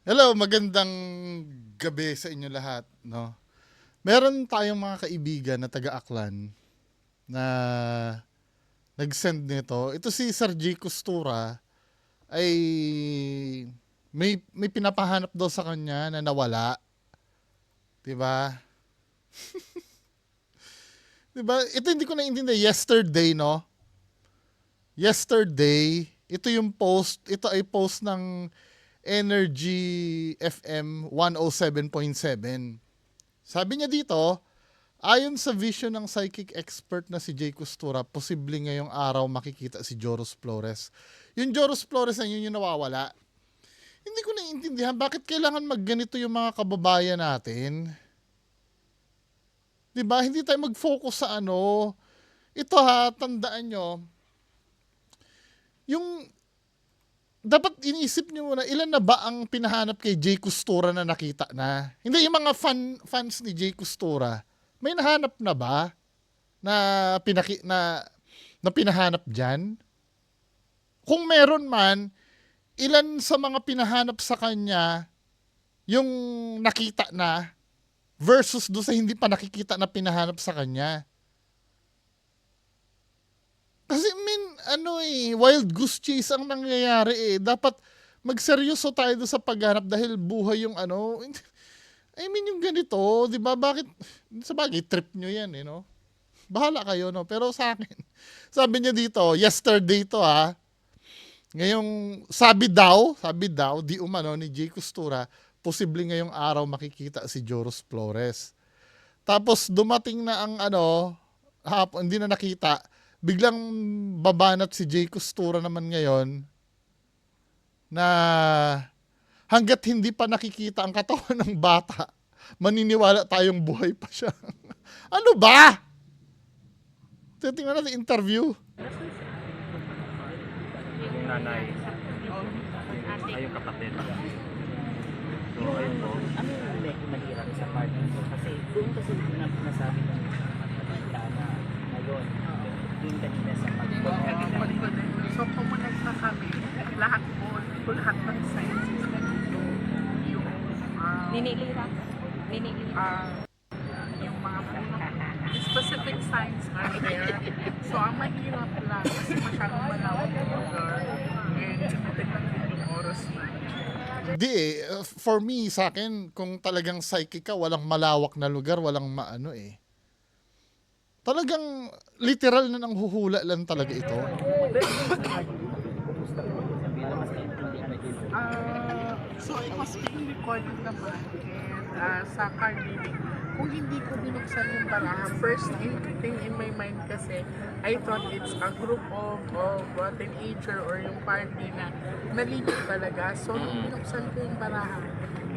Hello, magandang gabi sa inyo lahat, no? Meron tayong mga kaibigan na taga-Aklan na nag-send nito. Ito si Sir J. Costura ay may pinapahanap daw sa kanya na nawala, 'di ba? 'Di ba? Ito hindi ko naintindihan. Yesterday, no? Yesterday, ito ay post ng Energy FM 107.7. Sabi niya dito, ayon sa vision ng psychic expert na si Jay Costura, posible ngayong araw makikita si Joros Flores. Yung Joros Flores na yun yung nawawala. Hindi ko naiintindihan bakit kailangan magganito yung mga kababayan natin. 'Di ba? Hindi tayo mag-focus sa ano. Ito ha, tandaan nyo, yung dapat iniisip nyo muna, ilan na ba ang pinahanap kay Jay Costura na nakita na? Hindi, yung mga fans ni Jay Costura, may nahanap na ba na, na pinahanap dyan? Kung meron man, ilan sa mga pinahanap sa kanya yung nakita na versus do sa hindi pa nakikita na pinahanap sa kanya? Kasi wild goose chase ang nangyayari eh. Dapat magseryoso tayo doon sa paghanap dahil buhay yung ano. Yung ganito, 'di ba? Bakit sa bagay trip nyo 'yan, no? Bahala kayo, no? Pero sa akin, sabi niya dito, yesterday to ha. Ngayong sabi daw di umano ni Jay Costura, posible ngayong araw makikita si Joros Flores. Tapos dumating na ang hapon, hindi na nakita. Biglang babanat si Jay Costura naman ngayon na hanggat hindi pa nakikita ang katawan ng bata, maniniwala tayong buhay pa siya. Ano ba? Tingnan natin interview. Yung nanay, ay yung kapatid. So, ayun po. Ano yung mahirap sa part nito? Kasi doon kasi nasabi ng matanda na ngayon, doon kanina sa So, pumunag na kami, lahat ng sciences na dito, yung, yung mga specific signs are there. So, ang mahirap lang kasi masyadong malawak yung lugar and limited lang din yung oras na. Di for me, sa akin, kung talagang psychic ka, walang malawak na lugar, walang maano eh. Talagang literal na nang huhula lang talaga ito. So it was being recorded naman and sa car living. Kung hindi ko binuksan yung baraha, first thing in my mind kasi, I thought it's a group of teenager or yung party na naligo talaga. So nung binuksan ko yung baraha,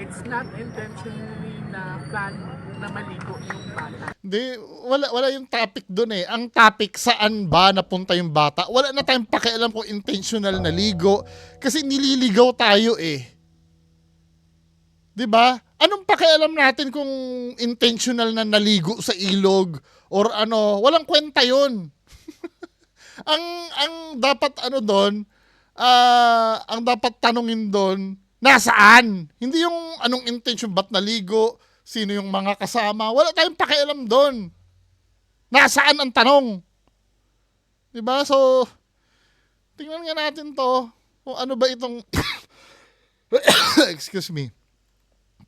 it's not intentionally na plan na maligo yung bata. Hindi, wala yung topic doon eh. Ang topic, saan ba napunta yung bata? Wala na tayong pakialam kung intentional na ligo. Kasi nililigaw tayo eh. 'Di ba? Anong pakialam natin kung intentional na naligo sa ilog or ano? Walang kwenta 'yon. ang dapat doon, ang dapat tanungin doon, nasaan? Hindi yung anong intention, ba't naligo? Sino yung mga kasama? Wala tayong pakialam doon. Nasaan ang tanong? 'Di ba? So, tingnan nga natin 'to. Kung ano ba itong excuse me.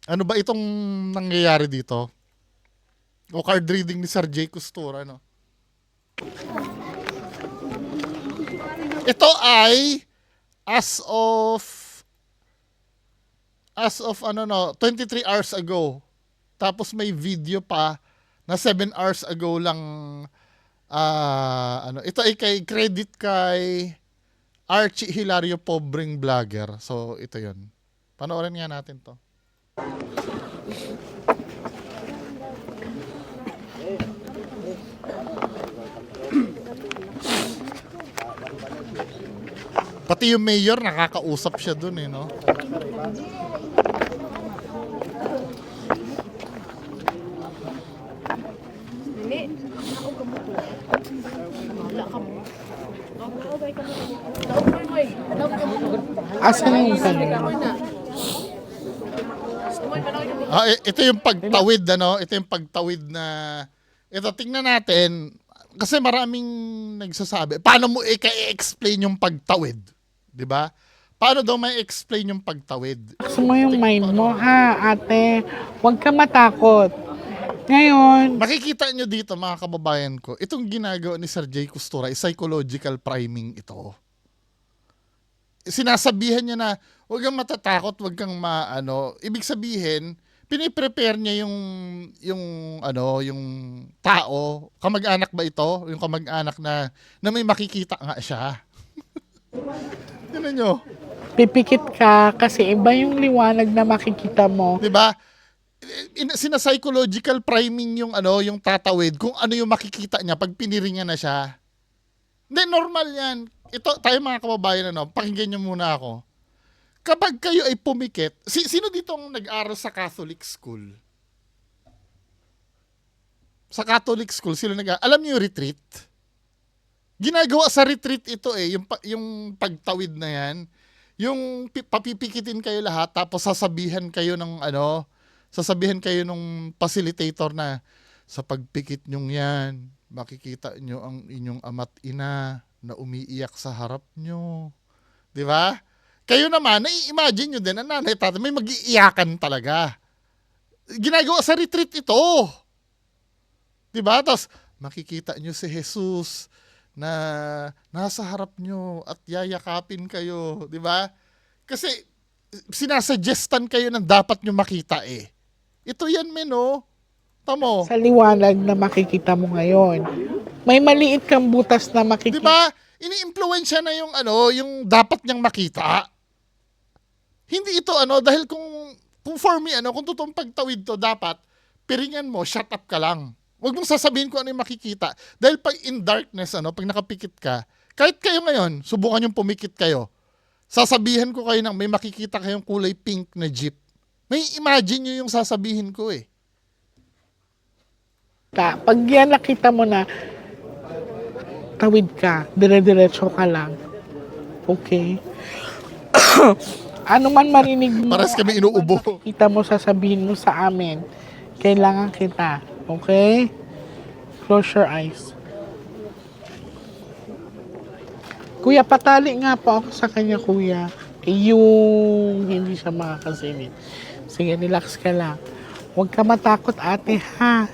Ano ba itong nangyayari dito? O card reading ni Sir J. Costura, no? Ito ay as of 23 hours ago. Tapos may video pa na 7 hours ago lang ito ay credit kay Archie Hilario Pobreng Vlogger. So ito 'yon. Panoorin nga natin 'to. Pati yung mayor nakakausap siya dun eh, no? Asan yung kanina? Ito yung pagtawid, ano? Ito yung pagtawid na... Ito, tingnan natin. Kasi maraming nagsasabi, paano mo i-explain yung pagtawid? Di ba? Paano daw may explain yung pagtawid? Gusto mo yung mind mo, ha, ate? Huwag ka matakot. Ngayon, Makikita nyo dito, mga kababayan ko, itong ginagawa ni Sir Jay Costura, psychological priming ito. Sinasabihan niya na, huwag kang matatakot, huwag kang maano. Ibig sabihin, piniprepare niya yung tao. Kamag-anak ba ito? Yung kamag-anak na may makikita nga siya. Tignan nyo. pipikit ka kasi iba yung liwanag na makikita mo. 'Di ba? Sina-psychological priming yung tatawid kung ano yung makikita niya pag piniringan na siya. Hindi, normal yan. Ito, tayo mga kababayan, pakinggan niyo muna ako. Kapag kayo ay pumikit, sino dito ang nag-aral sa Catholic school? Sa Catholic school, sila alam niyo yung retreat? Ginagawa sa retreat ito yung pagtawid na yan. Yung papipikitin kayo lahat, tapos sasabihan kayo ng facilitator na sa pagpikit nyong yan, makikita nyo ang inyong ama't ina na umiiyak sa harap nyo. Di ba? Kayo naman, nai-imagine nyo din, ang nanay tatay, may mag-iiyakan talaga. Ginagawa sa retreat ito. Di ba? Tapos, makikita nyo si Jesus na nasa harap nyo at yayakapin kayo. Di ba? Kasi, sinasuggestan kayo ng dapat nyo makita eh. Ito yan, Tamo. Sa liwanag na makikita mo ngayon. May maliit kang butas na makikita. Di ba? Ini-influensya na yung dapat niyang makita. Hindi ito dahil kung for me kung totoong pagtawid to, dapat piringan mo, shut up ka lang. Huwag mong sasabihin kung ano yung makikita. Dahil pag in darkness, pag nakapikit ka, kahit kayo ngayon, subukan yung pumikit kayo. Sasabihin ko kayo may makikita kayong kulay pink na jeep. May imagine nyo yung sasabihin ko eh. Pag yan nakita mo na, tawid ka, dire-diretso ka lang. Okay? Ano man marinig mo, Pares kami inuubo. kita mo, sasabihin mo sa amin, kailangan kita. Okay? Close your eyes. Kuya, patali nga po ako sa kanya, kuya. Yung hindi siya makakasilip. Sige, relax ka lang. Huwag ka matakot, ate, ha?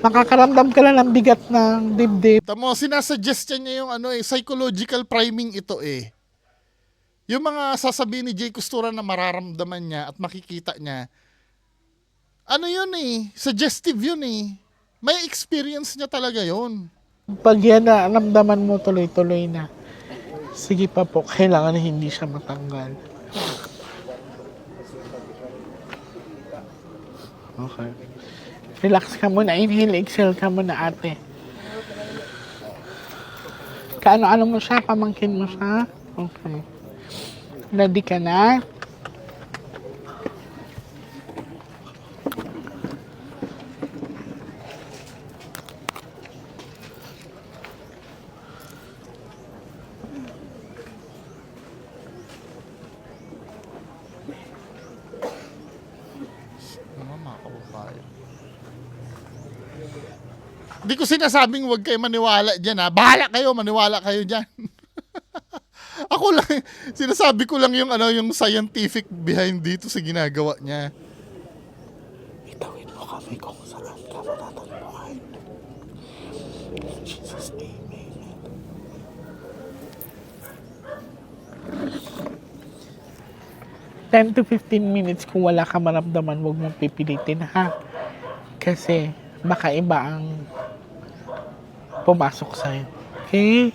Makakaramdam ka lang ng bigat ng dibdib. Tamo, sinasuggest niya yung psychological priming ito eh. Yung mga sasabihin ni Jay Costura na mararamdaman niya at makikita niya, yun eh, suggestive yun eh. May experience niya talaga yun. Pag yan na ramdaman mo tuloy-tuloy na, sige pa po, kailangan hindi siya matanggal. Okay. Relax ka muna, inhale, exhale ka muna, ate. Kaano-ano mo siya, pamangkin mo siya? Okay. Ready ka na? Hindi ko sinasabing huwag kayo maniwala dyan ha. Bahala kayo, maniwala kayo dyan. Ako lang, sinasabi ko lang yung scientific behind dito sa ginagawa niya. Itawid mo kami kung saan ka matatagpuan. In Jesus' name, amen. "10 to 15 minutes kung wala ka maramdaman, huwag mong pipilitin, ha? Kasi baka iba ang pumasok sa'yo. Okay?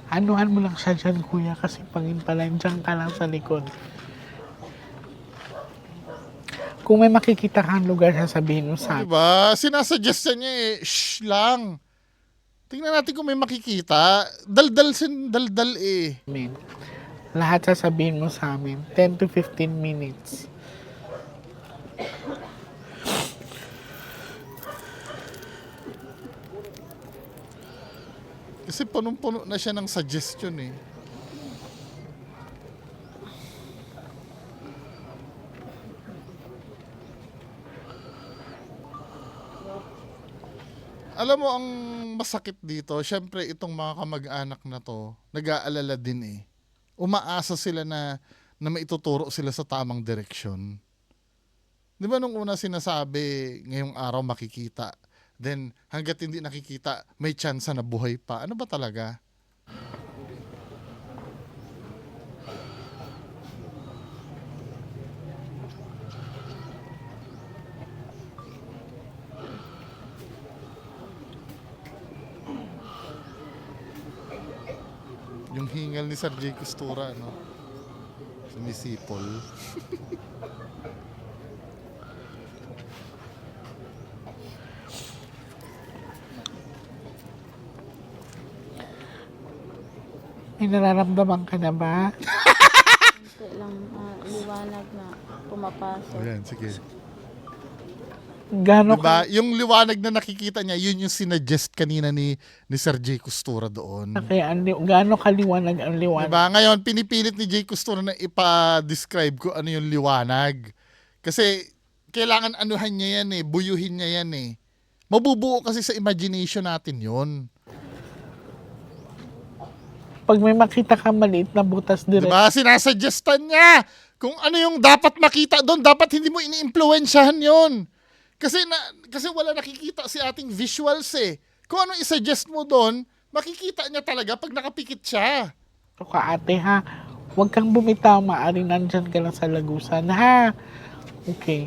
Anuhan mo lang siya dyan, kuya, kasi panginpalan dyan ka lang sa likod. Kung may makikita kang lugar, sasabihin mo sa akin. Diba? Sinasuggest niya eh, shh lang. Tingnan natin kung may makikita. Daldal eh. Amen. Lahat sasabihin mo sa amin. 10 to 15 minutes. Kasi punong-puno na siya ng suggestion eh. Alam mo, ang masakit dito, syempre itong mga kamag-anak na to, nag-aalala din eh. Umaasa sila na maituturo sila sa tamang direksyon. Di ba nung una sinasabi, ngayong araw makikita. Then, hanggat hindi nakikita, may tsansa na buhay pa. Ano ba talaga? Yung hingal ni Sir J. Costura, no? Sumisipol. May nararamdaman ka na ba? Ito lang liwanag na pumapasok. Ayan, sige. Gano'n Diba? Yung liwanag na nakikita niya, yun yung sinuggest kanina ni Sir J. Costura doon. kaya gano'n kaliwanag ang liwanag? Diba? Ngayon, pinipilit ni J. Costura na ipa-describe ko ano yung liwanag. Kasi, kailangan anuhan niya yan eh, buyuhin niya yan eh. Mabubuo kasi sa imagination natin yun. Pag may makita ka maliit na butas direct, Diba? Sinasuggestan niya kung ano yung dapat makita doon. Dapat hindi mo ini-impluwensyahan yun. Kasi wala nakikita si ating visuals eh. Kung ano isuggest mo doon, makikita niya talaga pag nakapikit siya. ito ka ate ha, huwag kang bumitaw, maaaring nandyan ka lang sa lagusan ha. Okay.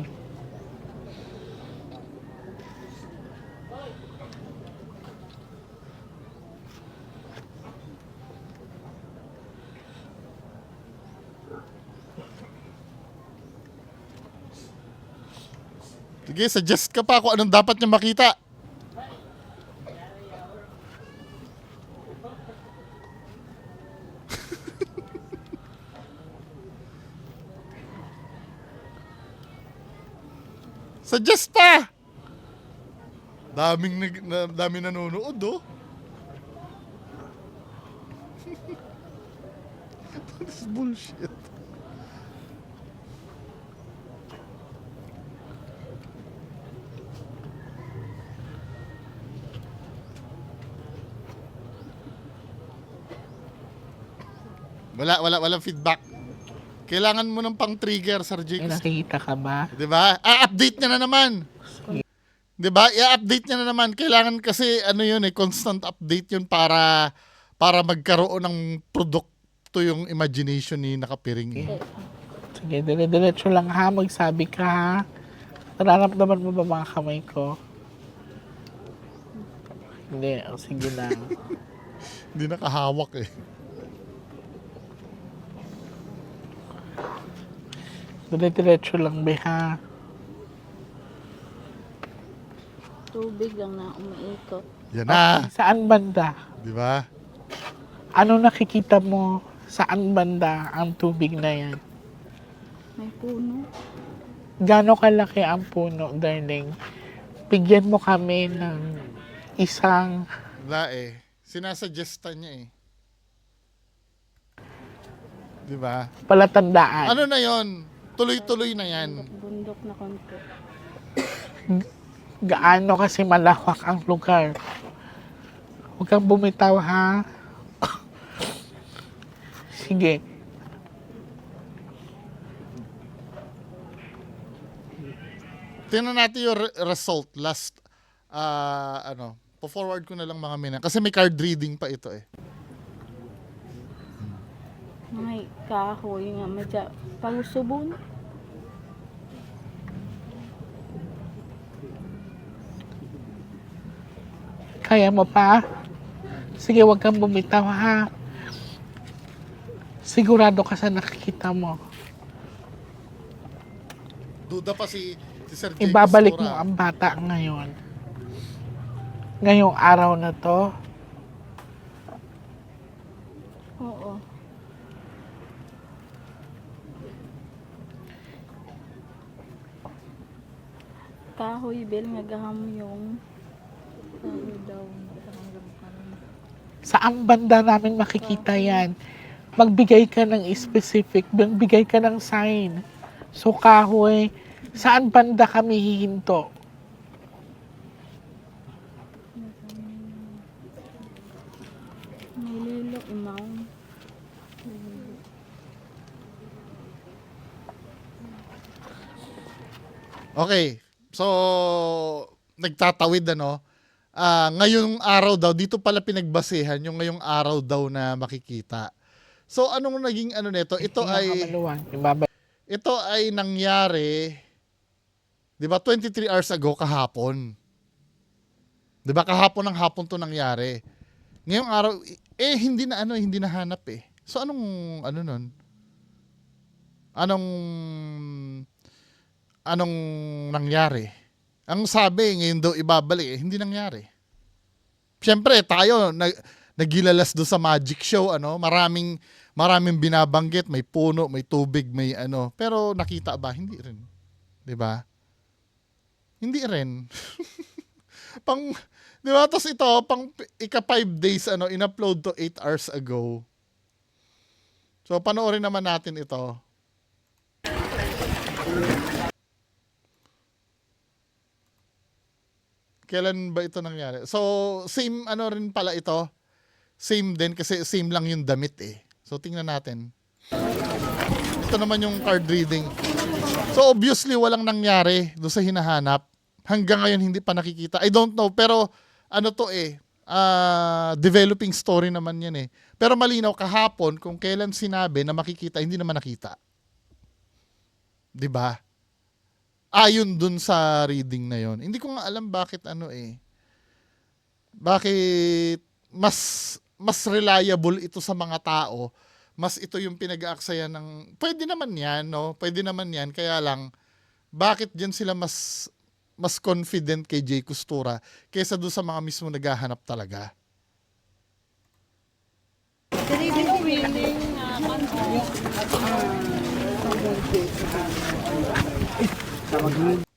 Sige, suggest ka pa kung anong dapat niya makita. Suggest pa! Daming nanonood, oh. This is bullshit. Walang feedback. Kailangan mo ng pang-trigger, Sir May Jake. nakikita ka ba? 'Di ba? Update niya na naman. 'Di ba? I-update niya na naman. Kailangan kasi ano 'yun eh, constant update 'yun para magkaroon ng produkto yung imagination ni Nakapiring. Eh. Sige, dire-diretso lang ha, magsabi ka ha. Nararamdaman mo ba mga kamay ko? Hindi, sige lang. Hindi nakahawak eh. Dire-diretso lang be ha. Tubig lang na umiikot. Yan na, Saan banda? 'di ba? Ano nakikita mo? Saan banda ang tubig na yan? May puno. Gano'ng kalaki ang puno, darling? Bigyan mo kami ng isang Wala eh. Sinasuggestan niya eh. 'Di ba? palatandaan. Ano na 'yon? Tuloy-tuloy na 'yan. Bundok na konti. Gaano kasi malawak ang lugar. Huwag kang bumitaw ha. Sige. Tingnan natin yung result last po-forward ko na lang mga mina kasi may card reading pa ito eh. May kahoy nga medya pagusubon. Kaya mo pa? Sige, huwag kang bumitaw ha. Sigurado ka sa nakikita mo. Duda pa si Sir Jake Ibabalik mo Costura. ang bata ngayon. Ngayong araw na to, Oo. Kahoy bel nga gahamyong. Kahoy daw. saan banda namin makikita yan? Magbigay ka ng specific, magbigay ka ng sign. So kahoy, saan banda kami hihinto? amount. Okay. So, nagtatawid ano. Ngayong araw daw, dito pala pinagbasehan yung ngayong araw daw na makikita. So, anong naging ano nito? Ito ay nangyari, 'di ba, 23 hours ago kahapon. 'Di ba, kahapon ng hapon 'to nangyari. Ngayong araw hindi na hindi nahanap eh. So anong ano nun? Anong nangyari? Ang sabi ngayon daw ibabalik hindi nangyari. Siyempre tayo nagilalas do sa magic show maraming binabanggit, may puno, may tubig, may pero nakita ba? Hindi rin. 'Di ba? Hindi rin. 'Di ba? Tapos ito, ika 5 days in-upload to 8 hours ago. So panoorin naman natin ito. Kailan ba ito nangyari? So same rin pala ito. Same din kasi same lang yung damit eh. So tingnan natin. Ito naman yung card reading. So obviously walang nangyari doon sa hinahanap. Hanggang ngayon hindi pa nakikita. I don't know pero developing story naman yan eh. Pero malinaw kahapon kung kailan sinabi na makikita, hindi naman nakita. 'Di ba? Ayon dun sa reading na yon. Hindi ko nga alam bakit bakit mas reliable ito sa mga tao. Mas ito yung pinag-aaksayan ng pwede naman yan, no? Pwede naman yan, kaya lang bakit diyan sila mas confident kay Jay Costura kaysa doon sa mga mismo naghahanap talaga.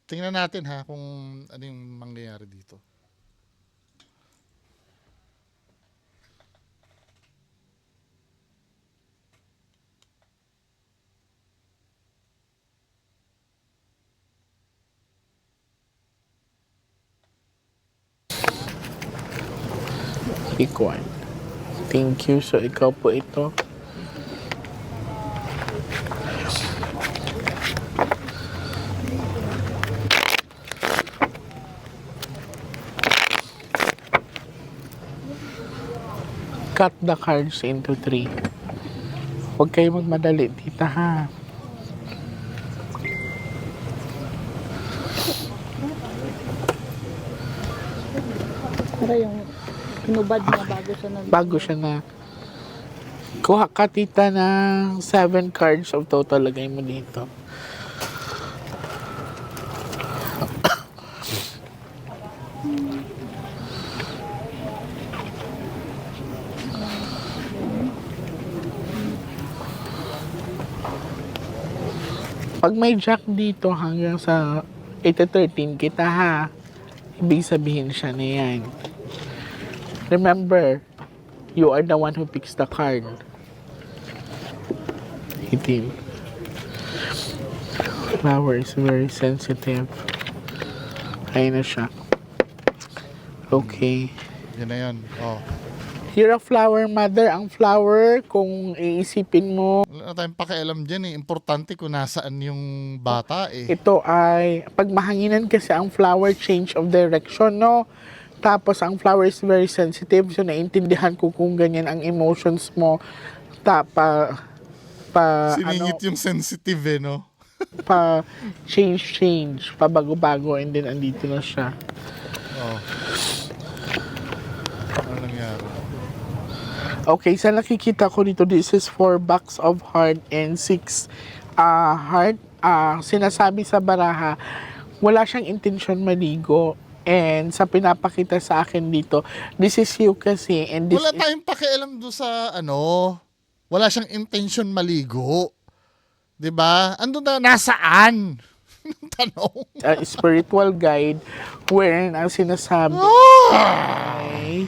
Tingnan natin kung ano yung mangyayari dito. Ikaw. Thank you. So, ikaw po ito. Cut the cards into 3. Huwag kayo magmadali, tita, ha? Pero yung hinubad na Bago siya na. Kuha ka, tita, ng 7 cards of total. Lagay mo dito. Pag may jack dito hanggang sa 8-13 kita, ha? Ibig sabihin siya na yan. Remember, you are the one who picks the card. Itim. Flower is very sensitive. Ayun na siya. Okay. Yan na yun. Oh. You're a flower mother. Ang flower, kung iisipin mo, Wala na tayong pakialam dyan eh. Importante kung nasaan yung bata eh. ito ay, pag mahanginan kasi ang flower, change of direction, no? Tapos ang flower is very sensitive, so naintindihan ko kung ganyan ang emotions mo. Siningit yung sensitive eh, no? Change, pabago-bago, and then andito na siya. Oh. Ano nangyari? Okay, sa nakikita ko dito, this is 4 box of heart and 6 heart. Sinasabi sa baraha, wala siyang intention maligo. And sa pinapakita sa akin dito, this is you kasi. And this Wala tayong pakialam doon sa wala siyang intention maligo. 'Di ba? Ando na nasaan? Tanong. Spiritual guide wherein ang sinasabi ay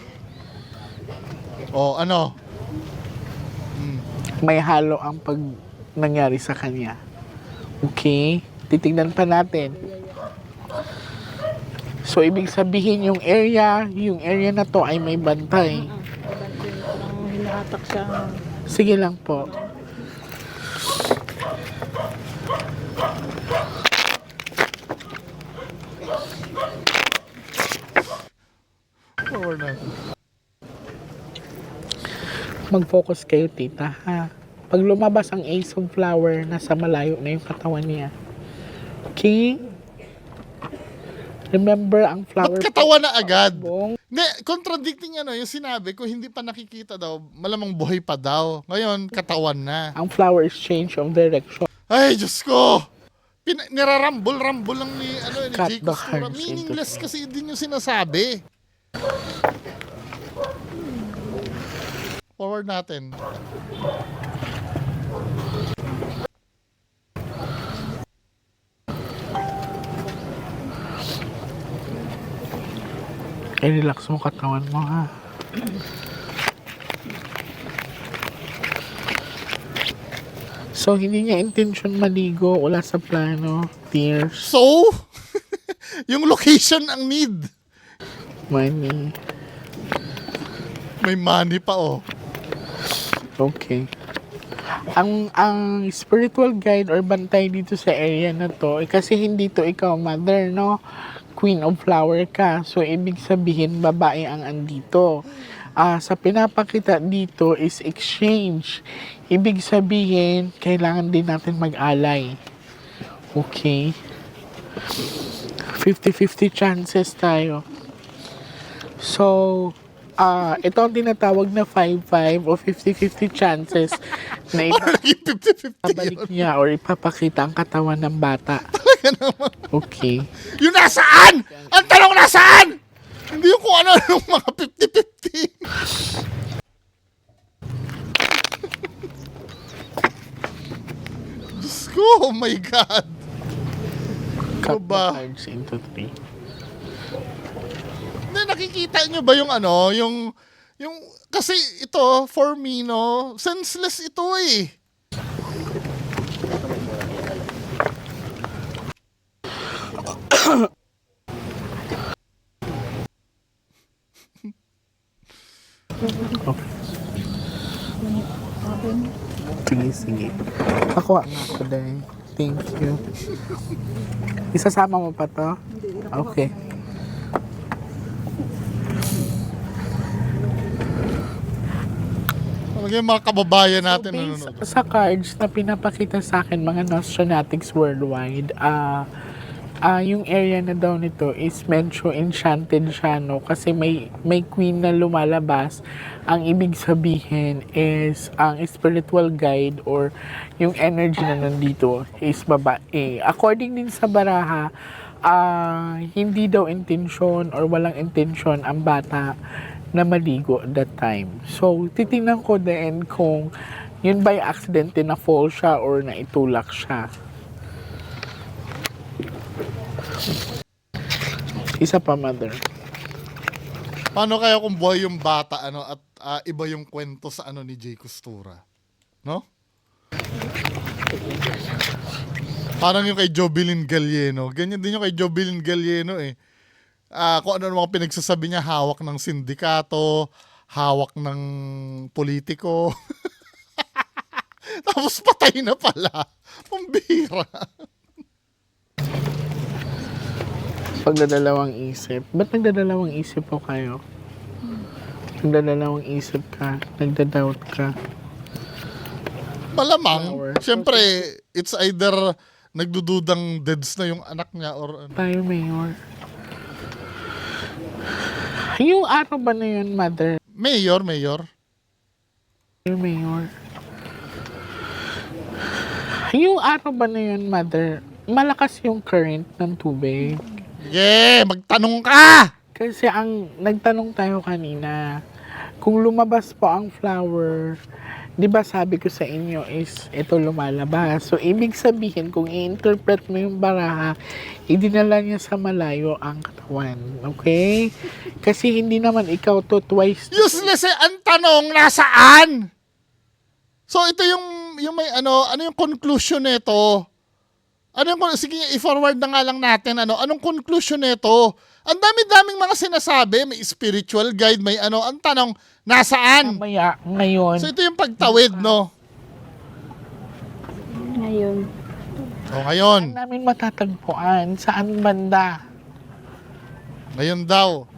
may halo ang pag nangyari sa kanya. Okay? Titignan pa natin. So, ibig sabihin yung area na to ay may bantay. hatak siya. Sige lang po. Forward natin. Mag-focus kayo, tita, ha? Pag lumabas ang Ace of Flower, nasa malayo na yung katawan niya. Okay? Remember, ang flower... Ba't katawan na agad? Bong, Hindi, contradicting yung sinabi ko, hindi pa nakikita daw, malamang buhay pa daw. Ngayon, katawan na. ang flower is change of direction. Ay, Diyos ko! Nirarambol-rambol lang ni Cut Jake the Costura. cards into Meaningless kasi din yung sinasabi. Forward natin. I-relax mo katawan mo, ha? So, hindi niya intention maligo, wala sa plano, tears, So, yung location ang need. money. May money pa, oh. Okay. Ang spiritual guide or bantay dito sa area na to, kasi hindi to ikaw, mother, no? Queen of flower ka. So, ibig sabihin, babae ang andito. Sa pinapakita dito is exchange. Ibig sabihin, kailangan din natin mag-alay. Okay? 50-50 chances tayo. So, ito ang tinatawag na 5-5 o 50-50 chances na Naging 50-50 ibabalik yun. niya or ipapakita ang katawan ng bata. Okay. Yung nasaan? Ang tanong nasaan? Hindi yung kung ano yung mga 50-50. Diyos ko, oh my God. Cut ba? the cards into 3. Hindi, nakikita nyo ba yung kasi ito, for me, no, senseless ito eh. Sige. Pakuha nga ako dahil. Thank you. Isasama mo pa to? Okay. Mga mga kababayan natin Based nanonood. sa cards na pinapakita sa akin mga Nostranatics worldwide, yung area na daw nito is medyo enchanted siya, no? Kasi may queen na lumalabas. Ang ibig sabihin is ang spiritual guide or yung energy na nandito is babae. According din sa baraha, hindi daw intensyon or walang intensyon ang bata na maligo at that time. So, titingnan ko din kung yun by accident na fall siya or naitulak siya. Isa pa, mother. Paano kaya kung buhay yung bata at iba yung kwento sa ni Jay Costura? No? Parang yung kay Jobilin Galieno. Ganyan din yung kay Jobilin Galieno eh. Kung ano mga pinagsasabi niya, hawak ng sindikato, hawak ng politiko. Tapos patay na pala. Pambira. Pagdadalawang isip. Ba't nagdadalawang isip po kayo? Nagdadalawang isip ka, nagdadoubt ka. Malamang. Flower. Siyempre, it's either nagdududang deads na yung anak niya or Tayo, Mayor. Yung araw ba na yun, mother? Mayor. Mayor. Yung araw ba na yun, mother? Malakas yung current ng tubig. Yeah, magtanong ka! Kasi ang nagtanong tayo kanina, kung lumabas po ang flower, di ba sabi ko sa inyo is ito lumalabas. So, ibig sabihin, kung i-interpret mo yung baraha, idinala niya sa malayo ang katawan. Okay? Kasi hindi naman ikaw to twice. Useless eh. Ang tanong, nasaan? So, ito yung may ano yung conclusion nito? Ano yung, sige, i-forward na nga lang natin, anong conclusion nito? Ang dami-daming mga sinasabi, may spiritual guide, may ano, ang tanong, nasaan? Mamaya, ngayon, So ito yung pagtawid, no? Ngayon. O ngayon, saan namin matatagpuan? Saan banda? ngayon daw.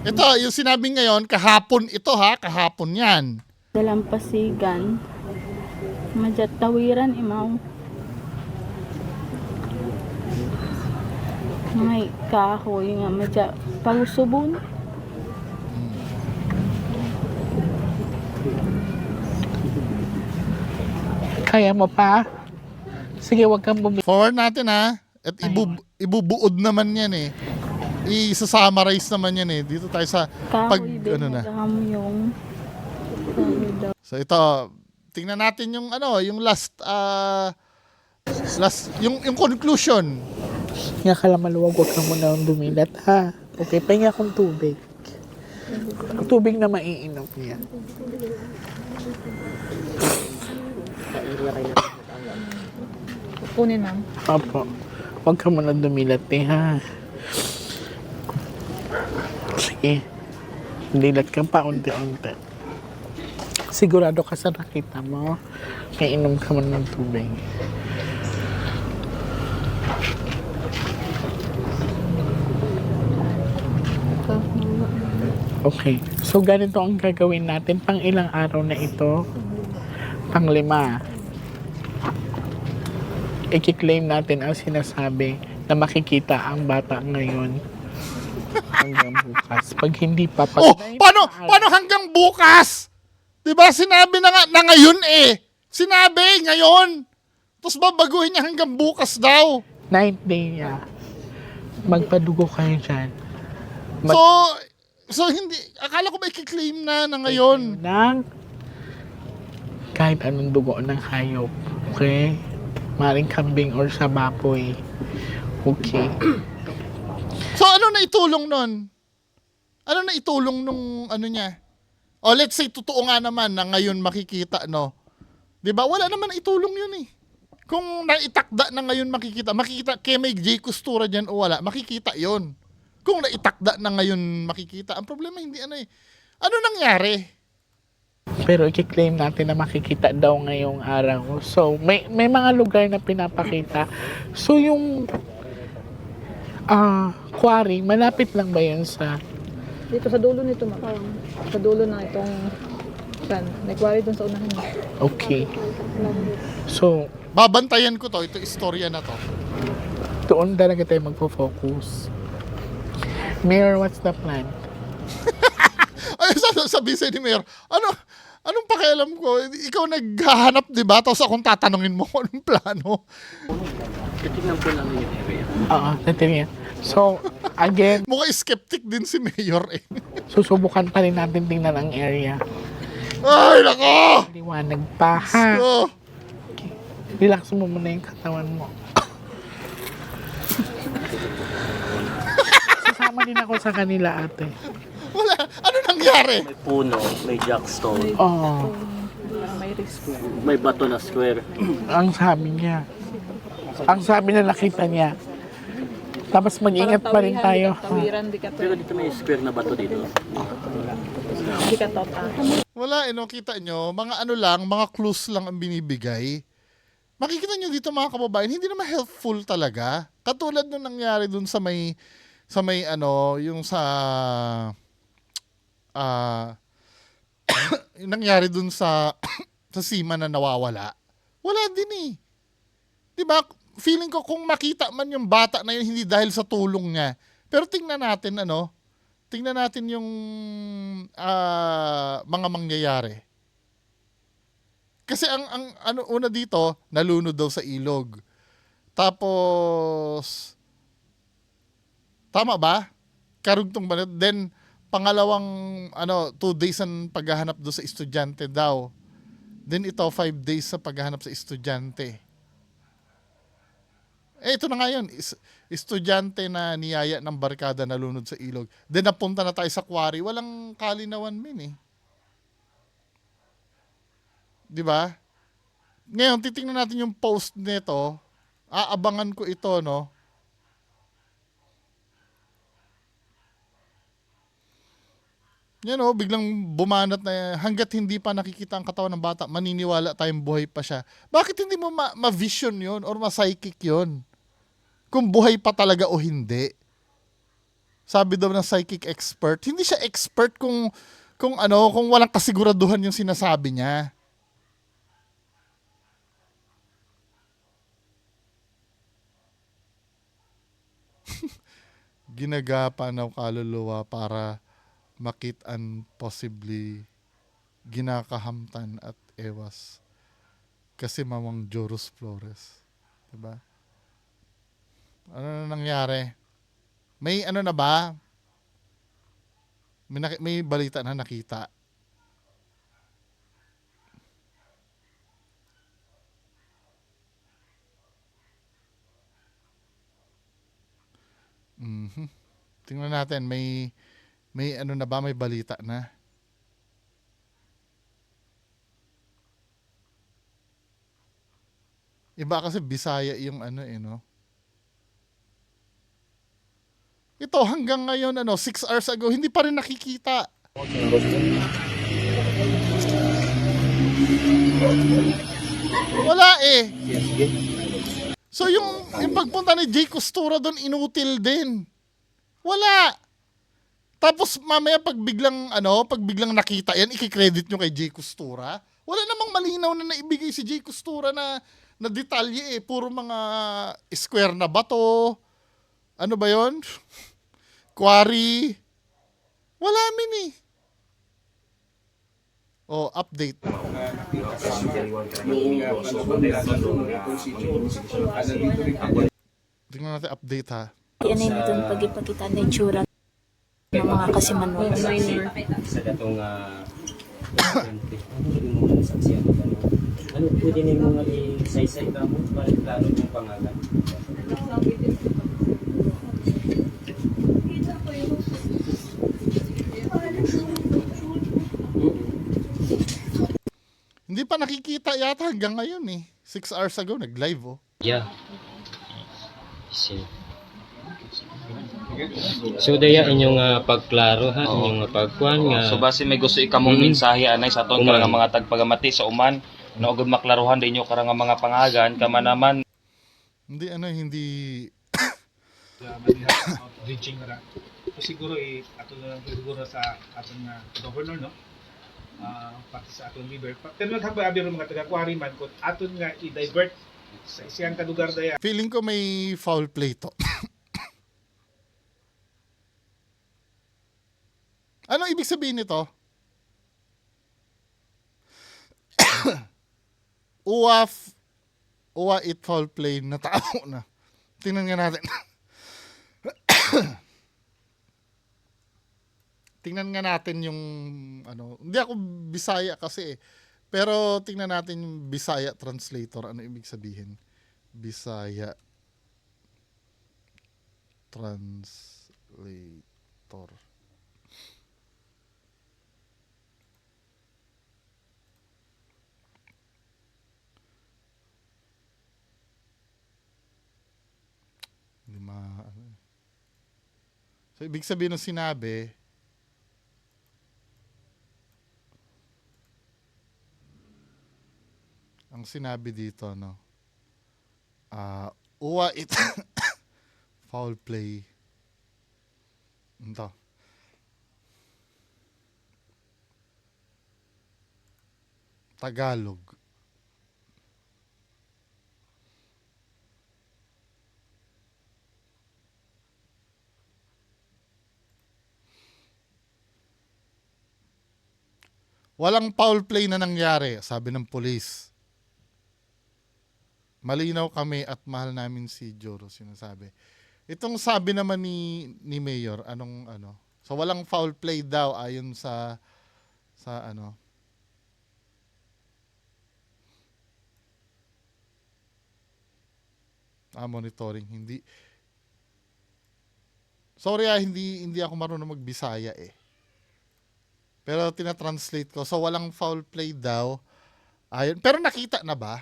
Ito, yung sinabi ngayon, kahapon ito ha, kahapon yan. Dalampasigan. Majat tawiran imaw. May kahoy nga madya pagusubon. Kaya mo pa? Sige, wag kang bumili. Forward natin ha. At ibubuod naman yan eh. I-summarize naman yan eh. Dito tayo sa pag, Kahoy din. ano na. Yung kahoy daw. So ito, tingnan natin yung yung last yung conclusion. Nga ka lang maluwag, wag kang muna dumilat, ha? Okay, pahinga akong tubig. Tubig na maiinom niya. Kunin ma'am. Opo. Huwag ka muna dumilat, ha? Sige. Dilat ka pa unti-unti. Sigurado ka sa nakita mo. Kaya inom ka muna ng tubig. Okay. So, ganito ang gagawin natin. Pang ilang araw na ito? Pang 5. I-claim natin ang sinasabi na makikita ang bata ngayon hanggang bukas. Pag hindi pa, pag Oh, paano hanggang bukas? 'Di ba sinabi na nga na ngayon eh. Sinabi ngayon. Tapos babaguhin niya hanggang bukas daw. 9th day niya, magpadugo kayo dyan. So hindi, akala ko ba i-claim na ngayon. Ng kahit anong dugo ng hayop. Okay? Maring kambing or sa baboy. Okay. So ano na itulong nun? Ano na itulong nung ano niya? O let's say totoo nga naman na ngayon makikita, no? 'Di ba? Wala naman itulong yun eh. Kung naitakda na ngayon makikita kay may J Costura diyan o wala, makikita 'yon. Kung naitakda na ngayon makikita, ang problema hindi ano eh. Ano nangyari? Pero i-claim natin na makikita daw ngayong araw. So, may mga lugar na pinapakita. So, yung quarry, malapit lang ba yun sa... Dito sa dulo nito, ma'am. Sa dulo na itong san. Nagwari dun sa unahan. Okay. So, Babantayan ko to, ito istorya na to. doon talaga tayo magpo-focus. Mayor, what's the plan? Ay, sabi sa ni Mayor, anong pakialam ko? Ikaw naghahanap, di ba? Tapos akong tatanungin mo kung anong plano. Oo, natin yan. So, again, Mukhang skeptic din si Mayor eh. susubukan pa rin natin tingnan ang area. Ay, nako! Liwanag pa, ha? Oh, Relax mo muna yung katawan mo. Sasama din ako sa kanila, ate. wala. Ano nangyari? May puno, may jackstone, Oo, May risk. may bato na square. ang sabi niya. Ang sabi na nakita niya. Tapos mag-ingat pa rin tayo. Tawiran, di ka to. Pero dito may square na bato dito. Di ka to. Wala, kita nyo, mga ano lang, mga clues lang ang binibigay. Makikita nyo dito mga kababayan, hindi naman helpful talaga. Katulad nung nangyari dun sa may yung sa yung nangyari dun sa sa Sima na nawawala. Wala din eh. 'Di ba? Feeling ko kung makita man yung bata na yun hindi dahil sa tulong niya. Pero tingnan natin yung mga mangyayari. Kasi ang una dito, nalunod daw sa ilog. Tapos tama ba? Karugtong ba? Then pangalawang 2 days ang paghahanap do sa estudyante daw. Then ito 5 days sa paghahanap sa estudyante. Ito na nga yun, estudyante na niyaya ng barkada nalunod sa ilog. Then napunta na tayo sa quarry, walang kalinawan min eh. 'Di ba? Ngayon titingnan natin yung post nito Aabangan ko ito, no? Yan o, biglang bumanat na hanggat hindi pa nakikita ang katawan ng bata, maniniwala tayong buhay pa siya. Bakit hindi mo ma-vision yun or ma-psychic yun? Kung buhay pa talaga o hindi. Sabi daw ng psychic expert, hindi siya expert kung walang kasiguraduhan yung sinasabi niya. Ginagapa ng kaluluwa para makitaan possibly ginakahamtan at ewas kasi mamang Joros Flores. Diba? Ano na nangyari? May ano na ba? May balita na nakita. Mhm. Tingnan natin, may ano na ba, may balita na. Iba kasi Bisaya yung ano no. Ito hanggang ngayon 6 hours ago hindi pa rin nakikita. Wala eh. So yung pagpunta ni Jay Costura doon inutil din. Wala. Tapos mamaya pag biglang nakita yan, i-credit nyo kay Jay Costura. Wala namang malinaw na naibigay si Jay Costura na detalye eh. Puro mga square na bato. Ano ba yon? Quarry. Wala min eh. Oh, update. Tingnan natin update ha. Yan ay natin pag-ipakita na itsura ng mga kasimanok. Sa datong ano pwede na yung mga isaysay ka mo para klaro yung pangalan. Hindi pa nakikita yata hanggang ngayon eh. 6 hours ago nag-live oh. Yeah. See. So daya inyong pagklaro ha, inyong pagkuan nga. So base may gusto ikamong mensahe anay sa aton karang mga tagpagamati sa uman na ugod maklaruhan din inyo karang mga pangagan kama naman Hindi reaching na so siguro ato na lang siguro sa aton nga governor no pati sa aton liver pero naghambay abi ro mga taga-quarry man kung aton nga i-divert sa isang kalugar daya. Feeling ko may foul play to. Ano ibig sabihin nito? Uwa it foul play na tao na. Tingnan nga natin. Tingnan nga natin yung hindi ako Bisaya kasi eh. Pero tingnan natin yung Bisaya translator. Ano ibig sabihin? Bisaya translator. So, ibig sabihin ng sinabi, ang sinabi dito, uwa it foul play. Ito. Tagalog. Walang foul play na nangyari, sabi ng pulis. Malinaw kami at mahal namin si Joro, sinasabi. Itong sabi naman ni Mayor, So walang foul play daw ayon sa monitoring. Hindi. Sorry hindi ako marunong magbisaya eh. Pero tinatranslate ko. So, walang foul play daw. Ayun. Pero nakita na ba?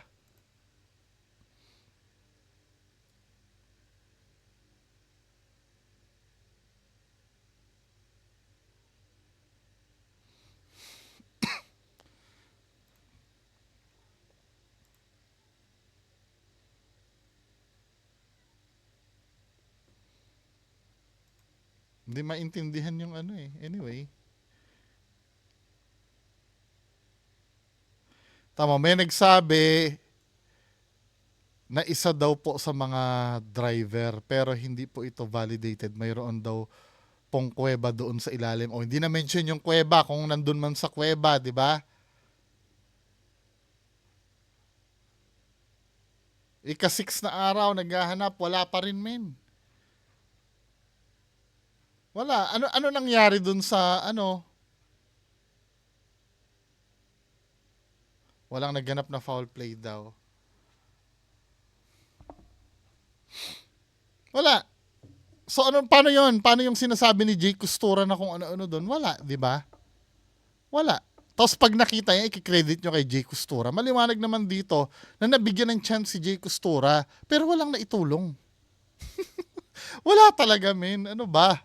Hindi maintindihan yung ano eh. Anyway. Tama, may nagsabi na isa daw po sa mga driver pero hindi po ito validated. Mayroon daw pong kuweba doon sa ilalim. O hindi na mention yung kuweba kung nandun man sa kuweba, di ba? Ika-6 na araw, naghahanap, wala pa rin men. Wala. Ano nangyari dun sa ano? Walang nagganap na foul play daw. Wala. So paano 'yon? Paano yung sinasabi ni Jay Costura na kung ano-ano doon? Wala, 'di ba? Wala. Tapos pag nakita niya, i-credit nyo kay Jay Costura. Maliwanag naman dito na nabigyan ng chance si Jay Costura pero walang naitulong. Wala talaga, men. Ano ba?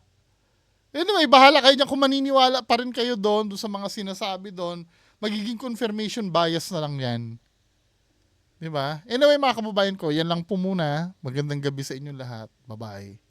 Anyway, bahala kayo dyan. Kung maniniwala pa rin kayo doon sa mga sinasabi doon, magiging confirmation bias na lang yan. Diba? Anyway, mga kababayan ko, yan lang po muna. Magandang gabi sa inyong lahat. Bye-bye.